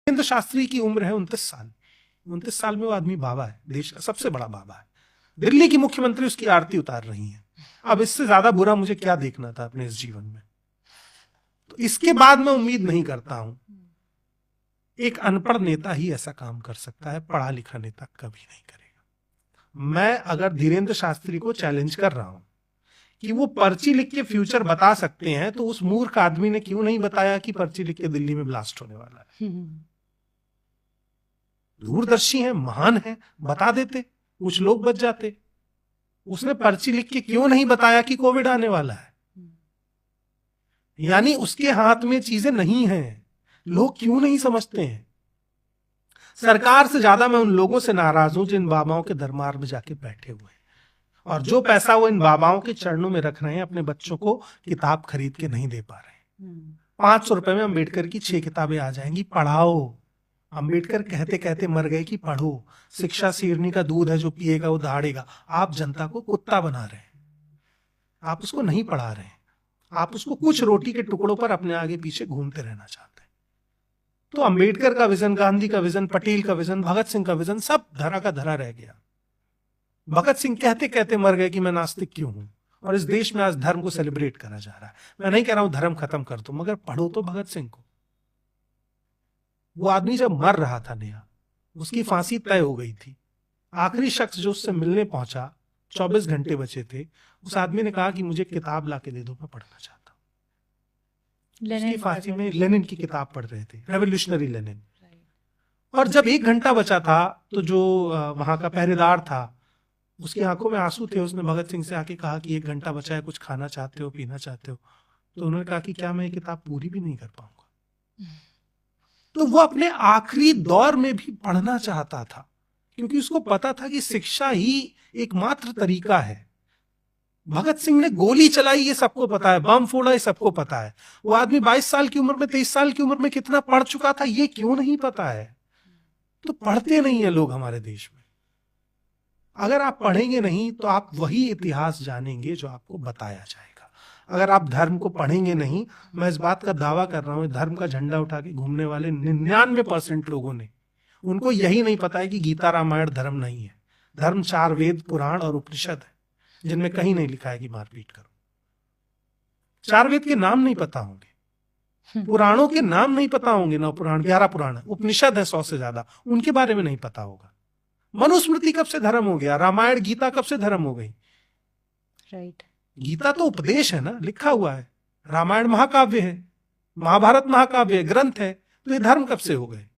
धीरेन्द्र शास्त्री की उम्र है 29 साल। 29 साल में वो आदमी बाबा है, देश का सबसे बड़ा बाबा है। दिल्ली की मुख्यमंत्री उसकी आरती उतार रही है। अब इससे ज्यादा बुरा मुझे क्या देखना था अपने इस जीवन में। तो इसके बाद मैं उम्मीद नहीं करता हूं, एक अनपढ़ नेता ही ऐसा काम कर सकता है, पढ़ा लिखा नेता कभी नहीं करेगा। मैं अगर धीरेन्द्र शास्त्री को चैलेंज कर रहा हूं कि वो पर्ची लिख के फ्यूचर बता सकते हैं, तो उस मूर्ख आदमी ने क्यों नहीं बताया कि पर्ची लिख के दिल्ली में ब्लास्ट होने वाला है। दूरदर्शी है, महान है, बता देते, कुछ लोग बच जाते। उसने पर्ची लिख के क्यों नहीं बताया कि कोविड आने वाला है। यानी उसके हाथ में चीजें नहीं हैं, लोग क्यों नहीं समझते हैं। सरकार से ज्यादा मैं उन लोगों से नाराज हूं जो इन बाबाओं के दरबार में जाके बैठे हुए हैं, और जो पैसा वो इन बाबाओं के चरणों में रख रहे हैं, अपने बच्चों को किताब खरीद के नहीं दे पा रहे हैं। 500 रुपए में अंबेडकर की 6 किताबें आ जाएंगी, पढ़ाओ। अंबेडकर कहते कहते मर गए कि पढ़ो। शिक्षा शेरनी का दूध है, जो पिएगा वो दहाड़ेगा। आप जनता को कुत्ता बना रहे हैं, आप उसको नहीं पढ़ा रहे हैं, आप उसको कुछ रोटी के टुकड़ों पर अपने आगे पीछे घूमते रहना चाहते हैं। तो अंबेडकर का विजन, गांधी का विजन, पटेल का विजन, भगत सिंह का विजन सब धरा का धरा रह गया। भगत सिंह कहते कहते मर गए कि मैं नास्तिक क्यों हूं, और इस देश में आज धर्म को सेलिब्रेट करा जा रहा है। मैं नहीं कह रहा हूं धर्म खत्म कर दो, मगर पढ़ो तो भगत सिंह को। वो आदमी जब मर रहा था नया, उसकी फांसी तय हो गई थी। आखिरी शख्स जो उससे मिलने पहुंचा, 24 घंटे बचे थे, उस आदमी ने कहा कि मुझे किताब ला के दे दो, मैं पढ़ना चाहता हूं। उसकी फांसी में लेनिन की किताब पढ़ रहे थे, रेवोल्यूशनरी लेनिन। और जब 1 घंटा बचा था, तो जो वहां का पहरेदार था, उसकी आंखों में आंसू थे। उसने भगत सिंह से आके कहा कि 1 घंटा बचा है, कुछ खाना चाहते हो, पीना चाहते हो? तो उन्होंने कहा कि क्या मैं ये किताब पूरी भी नहीं कर पाऊंगा। तो वो अपने आखिरी दौर में भी पढ़ना चाहता था, क्योंकि उसको पता था कि शिक्षा ही एकमात्र तरीका है। भगत सिंह ने गोली चलाई, ये सबको पता है, बम फोड़ा, ये सबको पता है। वो आदमी 22 साल की उम्र में, 23 साल की उम्र में कितना पढ़ चुका था, ये क्यों नहीं पता है। तो पढ़ते नहीं है लोग हमारे देश में। अगर आप पढ़ेंगे नहीं तो आप वही इतिहास जानेंगे जो आपको बताया जाएगा। अगर आप धर्म को पढ़ेंगे नहीं, मैं इस बात का दावा कर रहा हूं, धर्म का झंडा उठा के घूमने वाले 99% लोगों ने, उनको यही नहीं पता है कि गीता रामायण धर्म नहीं है। धर्म 4 वेद, पुराण और उपनिषद है, जिनमें कहीं नहीं लिखा है कि मारपीट करो। 4 वेद के नाम नहीं पता होंगे, पुराणों के नाम नहीं पता होंगे। 9 पुराण, 11 पुराण, उपनिषद है 100 से ज्यादा, उनके बारे में नहीं पता होगा। मनुस्मृति कब से धर्म हो गया? रामायण गीता कब से धर्म हो गई? राइट। गीता तो उपदेश है ना, लिखा हुआ है। रामायण महाकाव्य है, महाभारत महाकाव्य है, ग्रंथ है। तो ये धर्म कब से हो गए?